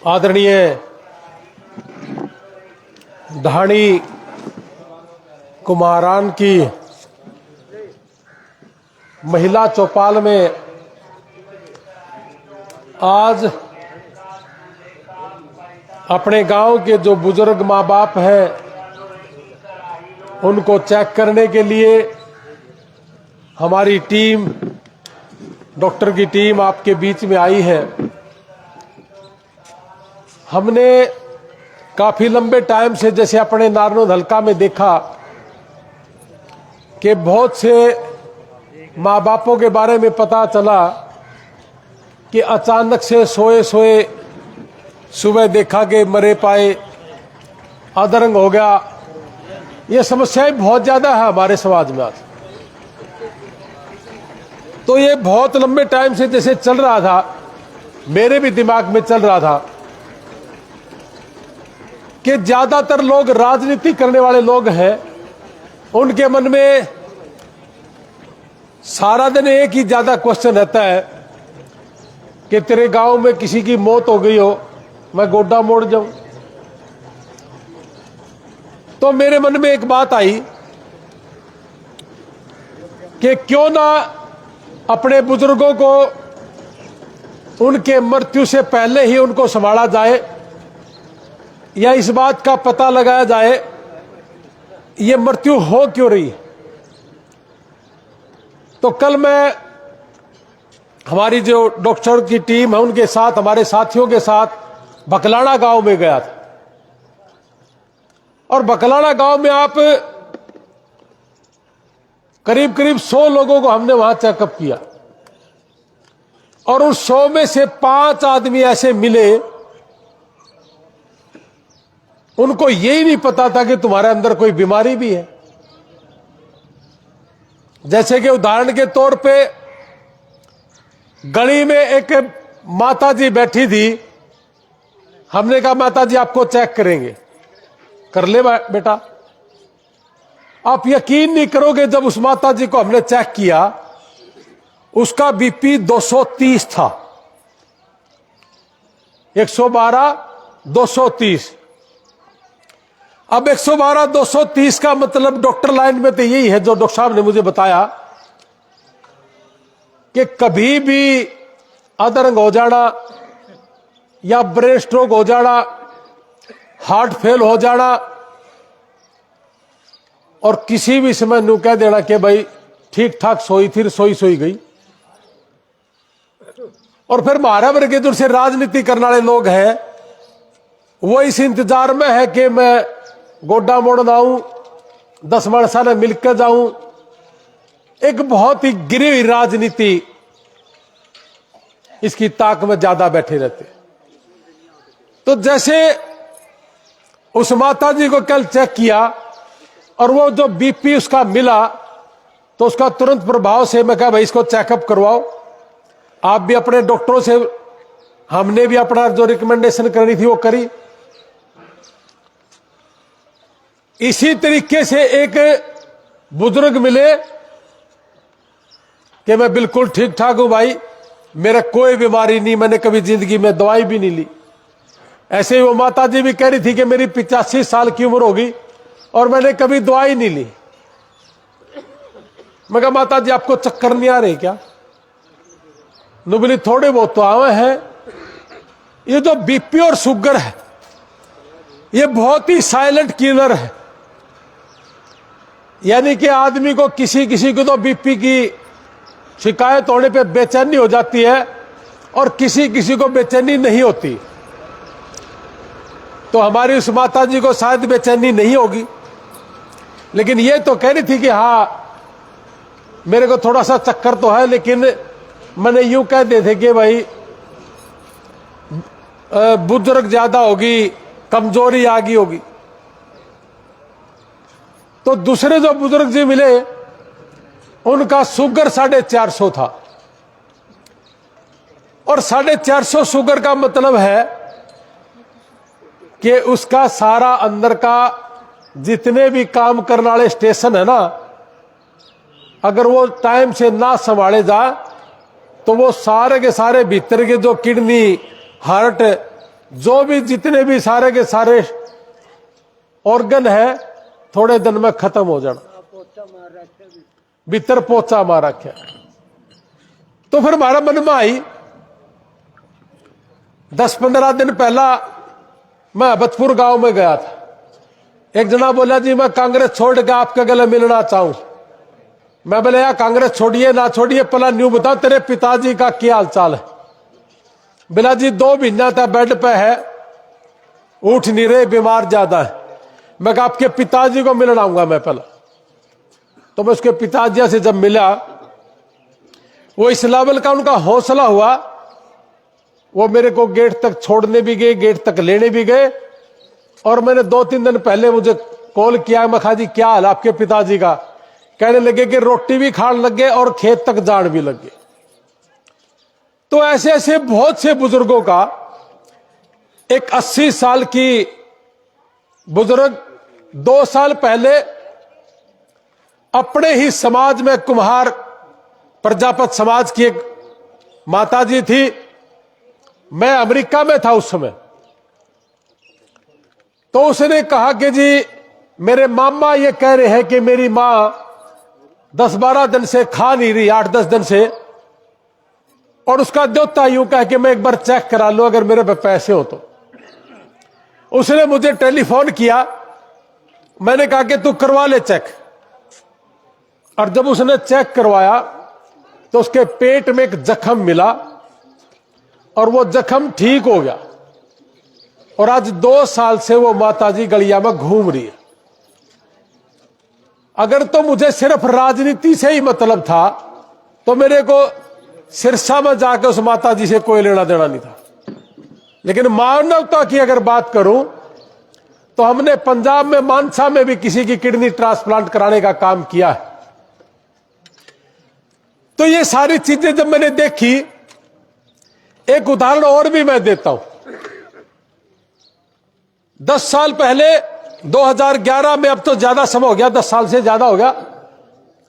आदरणीय ढाणी कुमारान की महिला चौपाल में आज अपने गांव के जो बुजुर्ग माँ बाप हैं उनको चेक करने के लिए हमारी टीम, डॉक्टर की टीम आपके बीच में आई है। हमने काफी लंबे टाइम से जैसे अपने नारनौल हल्का में देखा कि बहुत से माँ बापों के बारे में पता चला कि अचानक से सोए सोए सुबह देखा कि मरे पाए, अधरंग हो गया। ये समस्याएं बहुत ज्यादा है हमारे समाज में आज। तो ये बहुत लंबे टाइम से जैसे चल रहा था, मेरे भी दिमाग में चल रहा था कि ज्यादातर लोग राजनीति करने वाले लोग हैं, उनके मन में सारा दिन एक ही ज्यादा क्वेश्चन रहता है कि तेरे गांव में किसी की मौत हो गई हो, मैं गोड्डा मोड़ जाऊं। तो मेरे मन में एक बात आई कि क्यों ना अपने बुजुर्गों को उनके मृत्यु से पहले ही उनको संभाला जाए, या इस बात का पता लगाया जाए ये मृत्यु हो क्यों रही है। तो कल मैं हमारी जो डॉक्टर की टीम है उनके साथ, हमारे साथियों के साथ बकलाना गांव में गया था। और बकलाना गांव में आप करीब करीब 100 लोगों को हमने वहां चेकअप किया, और उस 100 में से 5 आदमी ऐसे मिले, उनको यही नहीं पता था कि तुम्हारे अंदर कोई बीमारी भी है। जैसे कि उदाहरण के तौर पे गली में एक माता जी बैठी थी, हमने कहा माता जी आपको चेक करेंगे। कर ले बेटा। आप यकीन नहीं करोगे, जब उस माता जी को हमने चेक किया उसका बीपी 230 था, 112 230। अब 112 230 का मतलब डॉक्टर लाइन में तो यही है, जो डॉक्टर साहब ने मुझे बताया कि कभी भी अधरंग हो जाना या ब्रेन स्ट्रोक हो जाना, हार्ट फेल हो जाना, और किसी भी समय नू कह देना कि भाई ठीक ठाक सोई थी, सोई गई। और फिर महारावर के जो से राजनीति करने वाले लोग हैं वो इस इंतजार में है कि मैं गोड्डा मोड़ आऊं, 10 मानसा ने मिलकर जाऊं। एक बहुत ही गिरी हुई राजनीति, इसकी ताक में ज्यादा बैठे रहते। तो जैसे उस माता जी को कल चेक किया और वो जो बीपी उसका मिला, तो उसका तुरंत प्रभाव से मैं कहा भाई इसको चेकअप करवाओ। आप भी अपने डॉक्टरों से, हमने भी अपना जो रिकमेंडेशन करनी थी वो करी। इसी तरीके से एक बुजुर्ग मिले कि मैं बिल्कुल ठीक ठाक हूं भाई, मेरा कोई बीमारी नहीं, मैंने कभी जिंदगी में दवाई भी नहीं ली। ऐसे ही वो माता जी भी कह रही थी कि मेरी 85 साल की उम्र होगी और मैंने कभी दवाई नहीं ली। मैं कहा माता जी आपको चक्कर नहीं आ रहे क्या? नुबली थोड़े बहुत तो आवे हैं। ये जो बीपी और शुगर है ये बहुत ही साइलेंट किलर है, यानी कि आदमी को किसी को तो बीपी की शिकायत होने पे बेचैनी हो जाती है और किसी को बेचैनी नहीं होती। तो हमारी उस माता जी को शायद बेचैनी नहीं होगी, लेकिन ये तो कह रही थी कि हाँ मेरे को थोड़ा सा चक्कर तो है, लेकिन मैंने यूं कह दे थे कि भाई बुजुर्ग ज्यादा होगी, कमजोरी आ गई होगी। तो दूसरे जो बुजुर्ग जी मिले उनका शुगर 450 था, और 450 शुगर का मतलब है कि उसका सारा अंदर का जितने भी काम करने वाले स्टेशन है ना, अगर वो टाइम से ना संभाले जाए तो वो सारे के सारे भीतर के जो किडनी, हार्ट, जो भी जितने भी सारे के सारे ऑर्गन है थोड़े दिन में खत्म हो जाना, भीतर पोचा मार रखा। तो फिर हमारा मन में आई, 10-15 दिन पहला मैं अबतपुर गांव में गया था। एक जना बोला जी मैं कांग्रेस छोड़ के आपके गले मिलना चाहूं। मैं बोले यार कांग्रेस छोड़िए ना छोड़िए, पहला न्यू बताओ तेरे पिताजी का क्या हाल चाल है। बोला जी 2 महीना तक बेड पे है, उठ नहीं रहे, बीमार ज्यादा है। मैं कहा आपके पिताजी को मिलना आऊंगा मैं पहला। तो मैं उसके पिताजी से जब मिला, वो इस लेवल का उनका हौसला हुआ, वो मेरे को गेट तक छोड़ने भी गए, गेट तक लेने भी गए। और मैंने 2-3 दिन पहले मुझे कॉल किया, मैं कहा जी क्या हाल आपके पिताजी का। कहने लगे कि रोटी भी खाने लग गए और खेत तक जान भी लग गए। तो ऐसे ऐसे बहुत से बुजुर्गों का, एक 80 साल की बुजुर्ग 2 साल पहले अपने ही समाज में, कुम्हार प्रजापत समाज की एक माताजी थी, मैं अमेरिका में था उस समय। तो उसने कहा कि जी मेरे मामा ये कह रहे हैं कि मेरी मां 10-12 दिन से खा नहीं रही, 8-10 दिन से, और उसका देवता यूं कह कि मैं एक बार चेक करा लूं अगर मेरे पे पैसे हो तो। उसने मुझे टेलीफोन किया, मैंने कहा कि तू करवा ले चेक। और जब उसने चेक करवाया तो उसके पेट में एक जख्म मिला और वो जख्म ठीक हो गया। और आज 2 साल से वो माताजी गलिया में घूम रही है। अगर तो मुझे सिर्फ राजनीति से ही मतलब था तो मेरे को सिरसा में जाकर उस माताजी से कोई लेना देना नहीं था। लेकिन मानवता की अगर बात करूं तो हमने पंजाब में मानसा में भी किसी की किडनी ट्रांसप्लांट कराने का काम किया है। तो ये सारी चीजें जब मैंने देखी, एक उदाहरण और भी मैं देता हूं। 10 साल पहले 2011 में, अब तो ज्यादा समय हो गया, 10 साल से ज्यादा हो गया,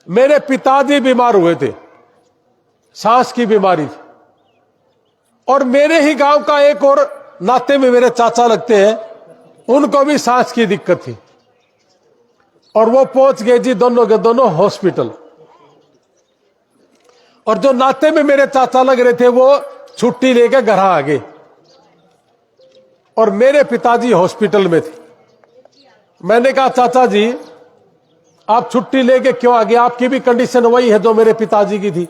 मेरे पिताजी बीमार हुए थे, सांस की बीमारी थी। और मेरे ही गांव का एक और नाते में मेरे चाचा लगते हैं, उनको भी सांस की दिक्कत थी। और वो पहुंच गए जी दोनों के दोनों हॉस्पिटल। और जो नाते में मेरे चाचा लग रहे थे वो छुट्टी लेकर घर आ गए और मेरे पिताजी हॉस्पिटल में थे। मैंने कहा चाचा जी आप छुट्टी लेके क्यों आ गए, आपकी भी कंडीशन वही है जो मेरे पिताजी की थी।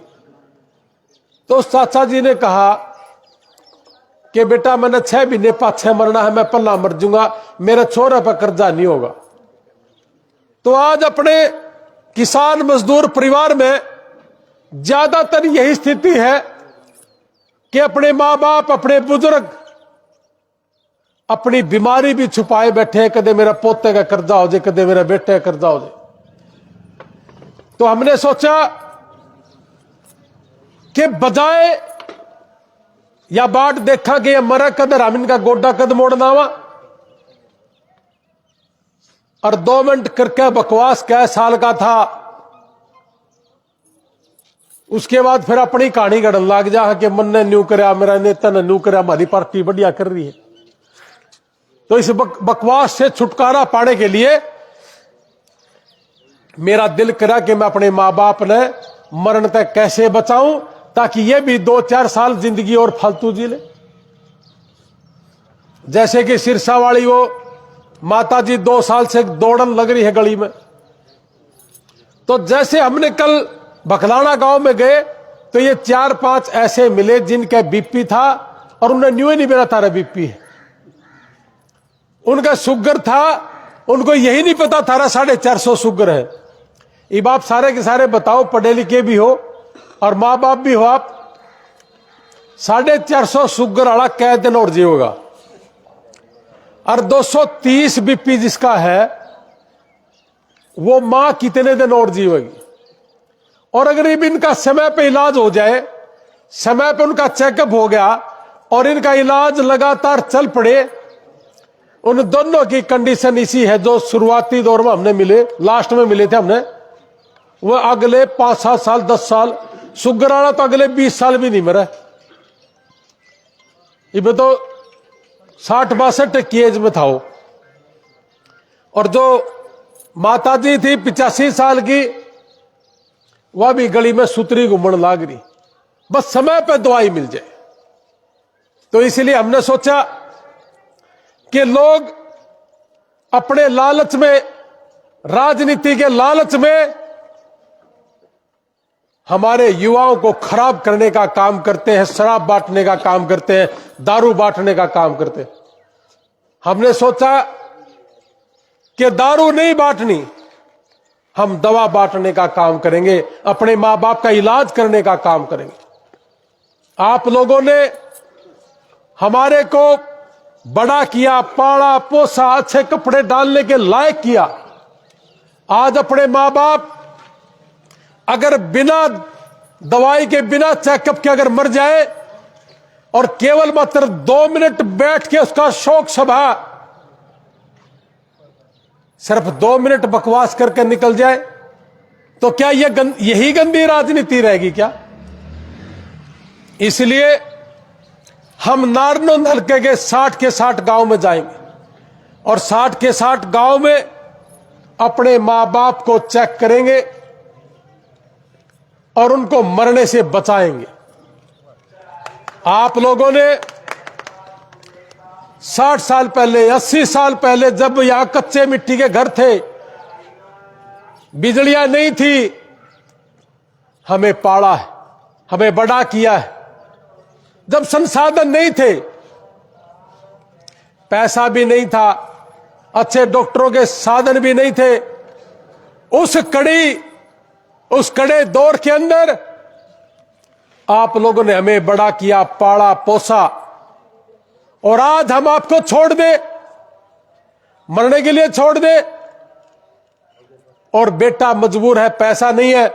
तो उस चाचा जी ने कहा कि बेटा मैंने 6 महीने पाछे मरना है, मैं पल्ला मर जाऊंगा, मेरे छोरे पर कर्जा नहीं होगा। तो आज अपने किसान मजदूर परिवार में ज्यादातर यही स्थिति है कि अपने मां बाप, अपने बुजुर्ग अपनी बीमारी भी छुपाए बैठे हैं, कदे मेरा पोते का कर्जा हो जाए, कदे मेरा बेटे का कर्जा हो जाए। तो हमने सोचा कि बजाय या बाट देखा कि ये मरा कदर, हम इनका गोडा कद मोड़ना हुआ और 2 मिनट करके बकवास क्या साल का था, उसके बाद फिर अपनी कहानी गढ़न लग जा कि मन ने न्यू कराया, मेरा नेता ने न्यू कराया, हमारी पार्टी बढ़िया कर रही है। तो इस बकवास से छुटकारा पाने के लिए मेरा दिल करा कि मैं अपने मां बाप ने मरण तक कैसे बचाऊं ताकि ये भी 2-4 साल जिंदगी और फालतू जी ले। जैसे कि सिरसा वाली वो माता जी 2 साल से दौड़न लग रही है गली में। तो जैसे हमने कल बखलाना गांव में गए तो ये 4-5 ऐसे मिले जिनका बीपी था और उन्हें न्यू ही नहीं मेरा तारा बीपी है, उनका शुगर था, उनको यही नहीं पता था 450 शुगर है। ये बाप सारे के सारे बताओ, पढ़े लिखे भी हो और मां बाप भी हो आप, 450 शुगर वाला कै दिन और जीवेगा। और 230 बीपी जिसका है वो मां कितने दिन और जीवेगी। और अगर इनका समय पे इलाज हो जाए, समय पे उनका चेकअप हो गया और इनका इलाज लगातार चल पड़े, उन दोनों की कंडीशन इसी है जो शुरुआती दौर में हमने मिले, लास्ट में मिले थे हमने, वो अगले 5-7 साल 10 साल, शुगर वाला तो अगले 20 साल भी नहीं मरा। ये तो 60-62 की एज में था वो। और जो माताजी थी 85 साल की, वह भी गली में सुतरी घूमने लाग रही, बस समय पे दवाई मिल जाए। तो इसलिए हमने सोचा कि लोग अपने लालच में, राजनीति के लालच में हमारे युवाओं को खराब करने का काम करते हैं, शराब बांटने का काम करते हैं, दारू बांटने का काम करते हैं। हमने सोचा कि दारू नहीं बांटनी, हम दवा बांटने का काम करेंगे, अपने मां बाप का इलाज करने का काम करेंगे। आप लोगों ने हमारे को बड़ा किया, पाला पोसा, अच्छे कपड़े डालने के लायक किया। आज अपने मां बाप अगर बिना दवाई के, बिना चेकअप के अगर मर जाए और केवल मात्र 2 मिनट बैठ के उसका शोक सभा, सिर्फ 2 मिनट बकवास करके निकल जाए, तो क्या यही गंदी राजनीति रहेगी क्या? इसलिए हम नारनौंद हल्के के 60 गांव में जाएंगे और 60 गांव में अपने मां बाप को चेक करेंगे और उनको मरने से बचाएंगे। आप लोगों ने 60 साल पहले, 80 साल पहले, जब यहां कच्चे मिट्टी के घर थे, बिजलियां नहीं थी, हमें पाला है, हमें बड़ा किया है। जब संसाधन नहीं थे, पैसा भी नहीं था, अच्छे डॉक्टरों के साधन भी नहीं थे, उस कड़े दौर के अंदर आप लोगों ने हमें बड़ा किया, पाला पोसा, और आज हम आपको छोड़ दे, मरने के लिए छोड़ दे, और बेटा मजबूर है, पैसा नहीं है,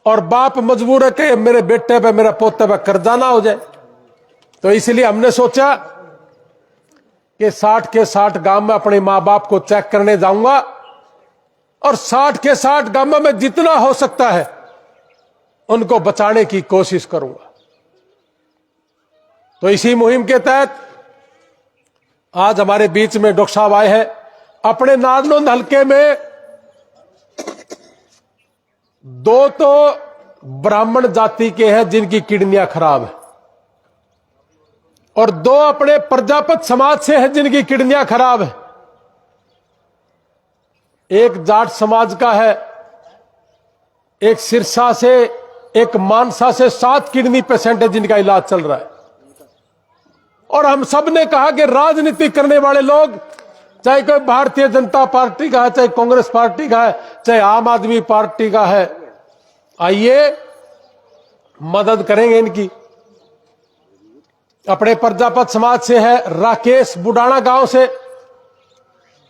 और बाप मजबूर है कि मेरे बेटे पे, मेरे पोते पे कर्जा ना हो जाए। तो इसलिए हमने सोचा कि 60 गांव में अपने मां बाप को चेक करने जाऊंगा और 60 गांव में जितना हो सकता है उनको बचाने की कोशिश करूंगा। तो इसी मुहिम के तहत आज हमारे बीच में डॉक्टर साहब आए हैं। अपने नारनौंद हल्के में 2 तो ब्राह्मण जाति के हैं जिनकी किडनियां खराब है, और 2 अपने प्रजापत समाज से हैं जिनकी किडनियां खराब है। एक जाट समाज का है, एक सिरसा से, एक मानसा से 7 किडनी पेशेंट है जिनका इलाज चल रहा है। और हम सब ने कहा कि राजनीति करने वाले लोग, चाहे कोई भारतीय जनता पार्टी का है, चाहे कांग्रेस पार्टी का है, चाहे आम आदमी पार्टी का है, आइए मदद करेंगे इनकी। अपने प्रजापत समाज से है राकेश बुडाना गांव से,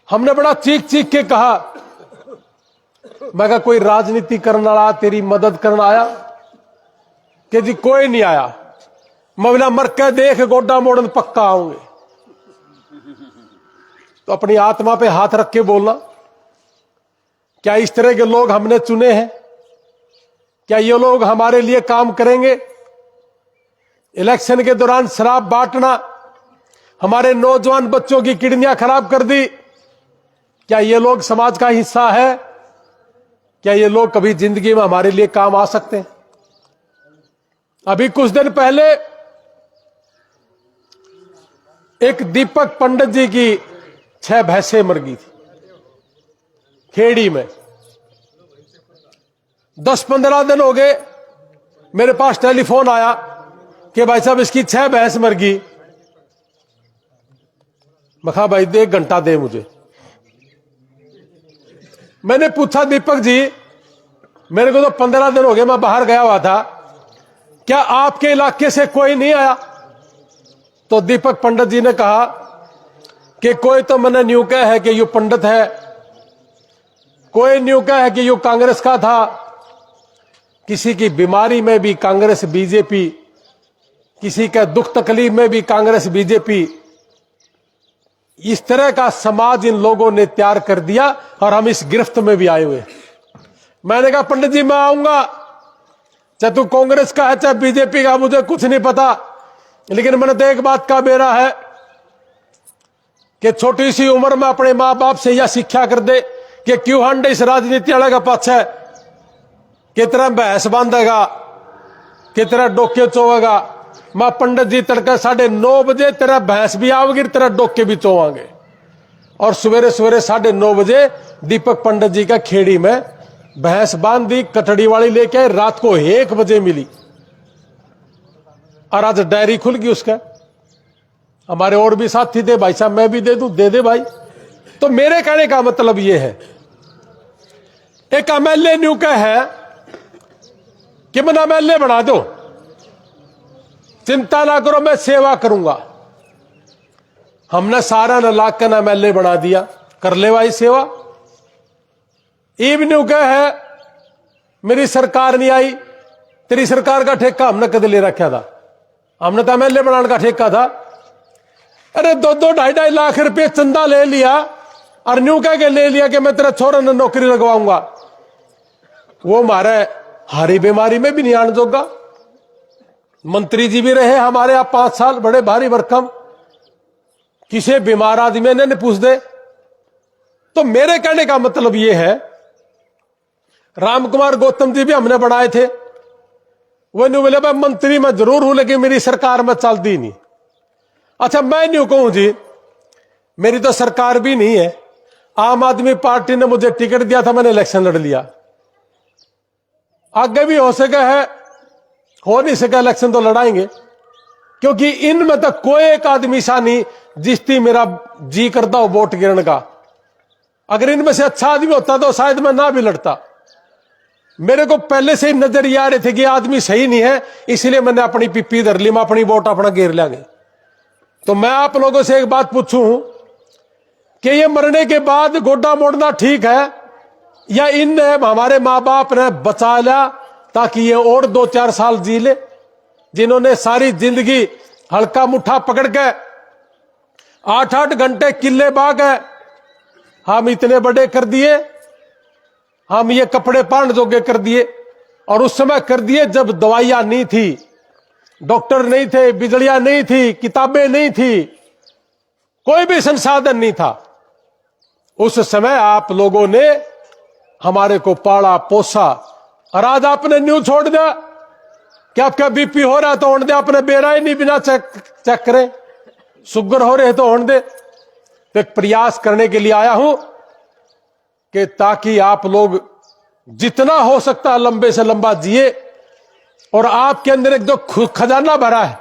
हमने बड़ा चीख चीख के कहा, मैं कहा कोई राजनीति करने वाला तेरी मदद करना आया? कि जी कोई नहीं आया, मवला मर के देख गोडा मोड़न पक्का आऊंगे। तो अपनी आत्मा पे हाथ रख के बोलना, क्या इस तरह के लोग हमने चुने हैं? क्या ये लोग हमारे लिए काम करेंगे? इलेक्शन के दौरान शराब बांटना, हमारे नौजवान बच्चों की किडनियां खराब कर दी, क्या ये लोग समाज का हिस्सा है? क्या ये लोग कभी जिंदगी में हमारे लिए काम आ सकते हैं? अभी कुछ दिन पहले एक दीपक पंडित जी की 6 भैंसें मर गई थी खेड़ी में। 10-15 दिन हो गए, मेरे पास टेलीफोन आया कि भाई साहब इसकी 6 भैंस मर गई। मैं कहा भाई 1 घंटा दे मुझे। मैंने पूछा दीपक जी, मेरे को तो 15 दिन हो गए, मैं बाहर गया हुआ था, क्या आपके इलाके से कोई नहीं आया? तो दीपक पंडित जी ने कहा कि कोई तो मैंने न्यू कहा है कि यू पंडित है, कोई न्यू कहा है कि यू कांग्रेस का था, किसी की बीमारी में भी कांग्रेस बीजेपी, किसी का दुख तकलीफ में भी कांग्रेस बीजेपी। इस तरह का समाज इन लोगों ने तैयार कर दिया और हम इस गिरफ्त में भी आए हुए। मैंने कहा पंडित जी मैं आऊंगा, चाहे तू कांग्रेस का है चाहे बीजेपी का, मुझे कुछ नहीं पता, लेकिन मैंने तो एक बात का बेरा है कि छोटी सी उम्र में अपने मां बाप से यह शिक्षा कर दे कि क्यों हंडे इस राजनीति वाले का पक्ष है, कितना भैंस बांधेगा, कितना डोके चोवेगा। मां पंडित जी तड़के 9:30 बजे तेरा भैंस भी आओगी, तेरा डोके भी चोवांगे। और सवेरे सवेरे 9:30 बजे दीपक पंडित जी का खेड़ी में भैंस बांधी, कटड़ी वाली लेके रात को 1 बजे मिली। और आज डायरी खुल गई उसका। हमारे और भी साथी थे, भाई साहब मैं भी दे दूं, दे दे भाई। तो मेरे कहने का मतलब यह है, एक एमएलए न्यू का है कि मैं एमएलए बना दो, चिंता ना करो मैं सेवा करूंगा। हमने सारा नालायक एमएलए बना दिया, कर ले भाई सेवा। न्यू का है मेरी सरकार नहीं आई, तेरी सरकार का ठेका हमने कद ले रखा था, हमने तो एमएलए बनाने का ठेका था। अरे 2-2, 2.5 लाख रुपए चंदा ले लिया और न्यू कह के ले लिया कि मैं तेरा छोरा ने नौकरी लगवाऊंगा। वो हमारे हारी बीमारी में भी नहीं आने जोगा। मंत्री जी भी रहे हमारे आप 5 साल, बड़े भारी भरकम, किसी बीमार आदमी ने पूछ दे। तो मेरे कहने का मतलब यह है, राम कुमार गौतम जी भी हमने बनाए थे, वो नहीं बोले भाई मंत्री मैं जरूर हूं लेकिन मेरी सरकार में चलती नहीं। अच्छा मैं नहीं कहूं जी, मेरी तो सरकार भी नहीं है, आम आदमी पार्टी ने मुझे टिकट दिया था, मैंने इलेक्शन लड़ लिया। आगे भी हो सके है, हो नहीं सका इलेक्शन तो लड़ाएंगे, क्योंकि इनमें तो कोई एक आदमी सा नहीं जिसती मेरा जी करता हो वोट गिरने का। अगर इनमें से अच्छा आदमी होता तो शायद मैं ना भी लड़ता। मेरे को पहले से ही नजर ये आ रहे थे कि आदमी सही नहीं है, इसलिए मैंने अपनी पिप्पी धर ली, मैं अपनी वोट अपना गिर लेंगे। तो मैं आप लोगों से एक बात पूछूं कि ये मरने के बाद गोड्डा मोड़ना ठीक है, या इन हमारे मां बाप ने बचा लिया ताकि ये और 2-4 साल जी ले, जिन्होंने सारी जिंदगी हल्का मुट्ठा पकड़ के 8-8 घंटे किले बाग है, हम इतने बड़े कर दिए, हम ये कपड़े पहन जोगे कर दिए। और उस समय कर दिए जब दवाइयां नहीं थी, डॉक्टर नहीं थे, बिजलियां नहीं थी, किताबें नहीं थी, कोई भी संसाधन नहीं था। उस समय आप लोगों ने हमारे को पाला पोसा, और आज आपने न्यू छोड़ दिया कि आपका बीपी हो रहा है तो होने दे, आपने बेरा ही नहीं बिना चेक करें, शुगर हो रहे तो होने दे। तो एक प्रयास करने के लिए आया हूं कि ताकि आप लोग जितना हो सकता है लंबे से लंबा जिए। और आपके अंदर एक जो खजाना भरा है,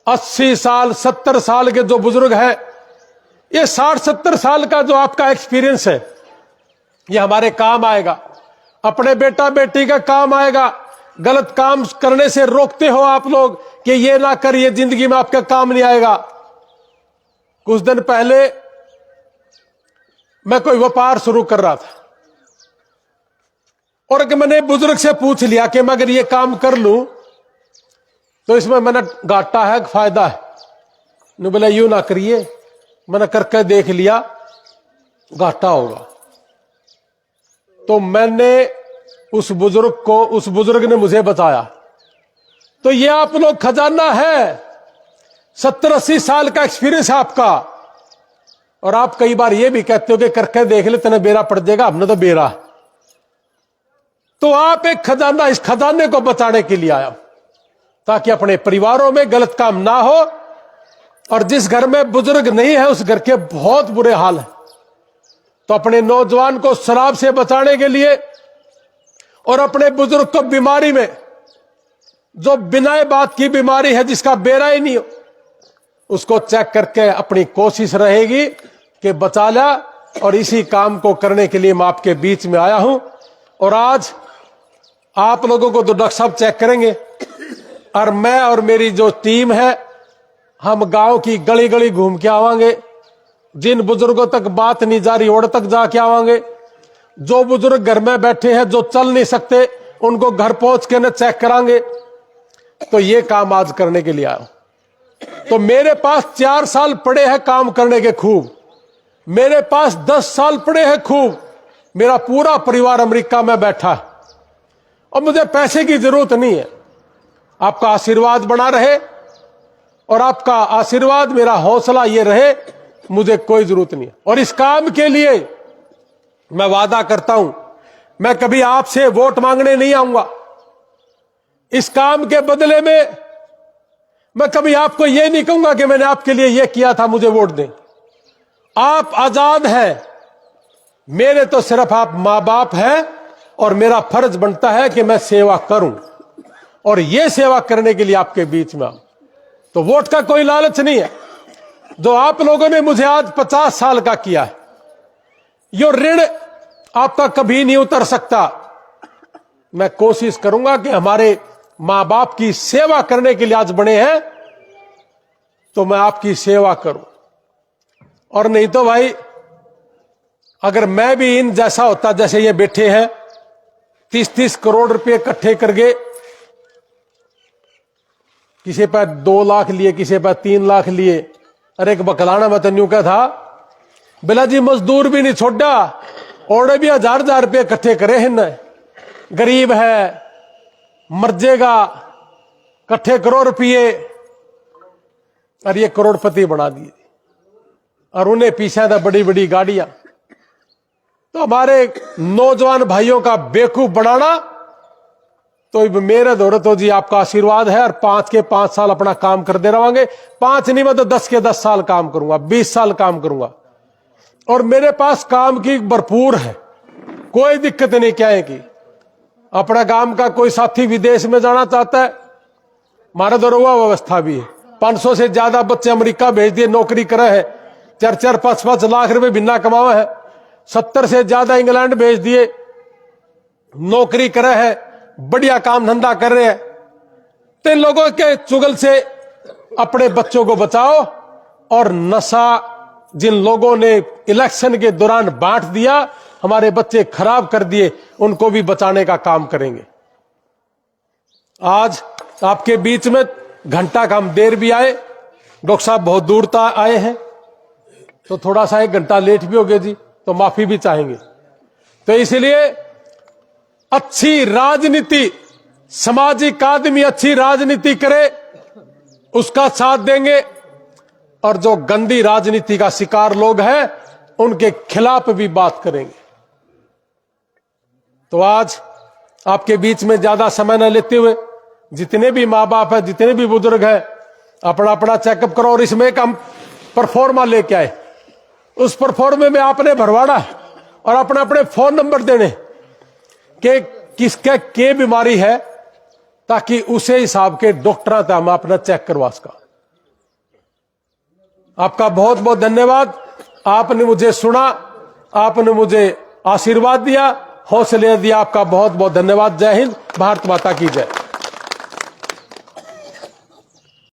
80 साल 70 साल के जो बुजुर्ग हैं, ये 60-70 साल का जो आपका एक्सपीरियंस है, ये हमारे काम आएगा, अपने बेटा बेटी का काम आएगा। गलत काम करने से रोकते हो आप लोग कि ये ना करिए, जिंदगी में आपका काम नहीं आएगा। कुछ दिन पहले मैं कोई व्यापार शुरू कर रहा था, और कि मैंने बुजुर्ग से पूछ लिया कि मैं अगर ये काम कर लूं तो इसमें मैंने घाटा है फायदा है? नहीं बोला यूं ना करिए, मैंने करके देख लिया घाटा होगा। तो मैंने उस बुजुर्ग ने मुझे बताया। तो ये आप लोग खजाना है, 70-80 साल का एक्सपीरियंस है आपका। और आप कई बार ये भी कहते हो कि करके देख ले तेने बेरा पड़ जाएगा, हमने तो बेरा। तो आप एक खजाना, इस खजाने को बचाने के लिए आया ताकि अपने परिवारों में गलत काम ना हो। और जिस घर में बुजुर्ग नहीं है उस घर के बहुत बुरे हाल है। तो अपने नौजवान को शराब से बचाने के लिए और अपने बुजुर्ग को बीमारी में, जो बिना बात की बीमारी है जिसका बेरा ही नहीं हो, उसको चेक करके अपनी कोशिश रहेगी कि बचा लिया। और इसी काम को करने के लिए मैं आपके बीच में आया हूं। और आज आप लोगों को तो डॉक्टर साहब चेक करेंगे, और मैं और मेरी जो टीम है, हम गांव की गली गली घूम के आवांगे, जिन बुजुर्गों तक बात नहीं जा रही और तक जाके आवांगे। जो बुजुर्ग घर में बैठे हैं, जो चल नहीं सकते, उनको घर पहुंच के न चेक करांगे। तो ये काम आज करने के लिए आया। तो मेरे पास 4 साल पड़े हैं काम करने के खूब, मेरे पास 10 साल पड़े हैं खूब। मेरा पूरा परिवार अमेरिका में बैठा है और मुझे पैसे की जरूरत नहीं है। आपका आशीर्वाद बना रहे, और आपका आशीर्वाद मेरा हौसला ये रहे मुझे कोई जरूरत नहीं है। और इस काम के लिए मैं वादा करता हूं, मैं कभी आपसे वोट मांगने नहीं आऊंगा। इस काम के बदले में मैं कभी आपको यह नहीं कहूंगा कि मैंने आपके लिए यह किया था, मुझे वोट दें। आप आजाद हैं, मेरे तो सिर्फ आप मां बाप हैं, और मेरा फर्ज बनता है कि मैं सेवा करूं, और यह सेवा करने के लिए आपके बीच में आऊं। तो वोट का कोई लालच नहीं है। जो आप लोगों ने मुझे आज 50 साल का किया है, यो ऋण आपका कभी नहीं उतर सकता। मैं कोशिश करूंगा कि हमारे मां बाप की सेवा करने के लिए आज बने हैं, तो मैं आपकी सेवा करूं। और नहीं तो भाई, अगर मैं भी इन जैसा होता, जैसे ये बैठे हैं 30-30 करोड़ रुपए इकट्ठे करके, किसी पर 2 लाख लिए, किसी पर 3 लाख लिए। अरे एक बकलाना मैं तो न्यू का था, बिला जी मजदूर भी नहीं छोड़ा, और भी 1000-1000 रुपये इकट्ठे करे हैं न। गरीब है, मर जाएगा, इकट्ठे करो रुपये, और ये करोड़पति बना दिए। और उन्हें पीछे था बड़ी बड़ी गाड़ियां। तो हमारे नौजवान भाइयों का बेवकूफ बनाना, तो मेरे दौरे तो जी आपका आशीर्वाद है। और 5 के 5 साल अपना काम करते रहेंगे। 5 नहीं, मैं तो 10 के 10 साल काम करूंगा, 20 साल काम करूंगा। और मेरे पास काम की भरपूर है, कोई दिक्कत नहीं क्या है कि अपना काम का कोई साथी विदेश में जाना चाहता है, हमारे दौर हुआ व्यवस्था भी है। 500 से ज्यादा बच्चे अमेरिका भेज दिए, नौकरी करे है, 4-4, 5-5 लाख रुपए बिना कमावा है। 70 से ज्यादा इंग्लैंड भेज दिए, नौकरी करे है, बढ़िया काम धंधा कर रहे हैं। तो इन लोगों के चुगल से अपने बच्चों को बचाओ, और नशा जिन लोगों ने इलेक्शन के दौरान बांट दिया, हमारे बच्चे खराब कर दिए, उनको भी बचाने का काम करेंगे। आज आपके बीच में घंटा का हम देर भी आए, डॉक्टर साहब बहुत दूर तक आए हैं, तो थोड़ा सा 1 घंटा लेट भी हो गया जी, तो माफी भी चाहेंगे। तो इसलिए अच्छी राजनीति, सामाजिक आदमी अच्छी राजनीति करे, उसका साथ देंगे। और जो गंदी राजनीति का शिकार लोग हैं, उनके खिलाफ भी बात करेंगे। तो आज आपके बीच में ज्यादा समय न लेते हुए, जितने भी माँ बाप हैं, जितने भी बुजुर्ग हैं, अपना अपना चेकअप करो। और इसमें एक हम परफॉर्मा लेके आए, उस परफॉर्मे में आपने भरवाना और अपने अपने फोन नंबर देने कि किसके क्या बीमारी है, ताकि उसे हिसाब के डॉक्टर था हम अपना चेक करवा सका। आपका बहुत बहुत धन्यवाद। आपने मुझे सुना, आपने मुझे आशीर्वाद दिया, हौसले दिया। आपका बहुत बहुत धन्यवाद। जय हिंद, भारत माता की जय।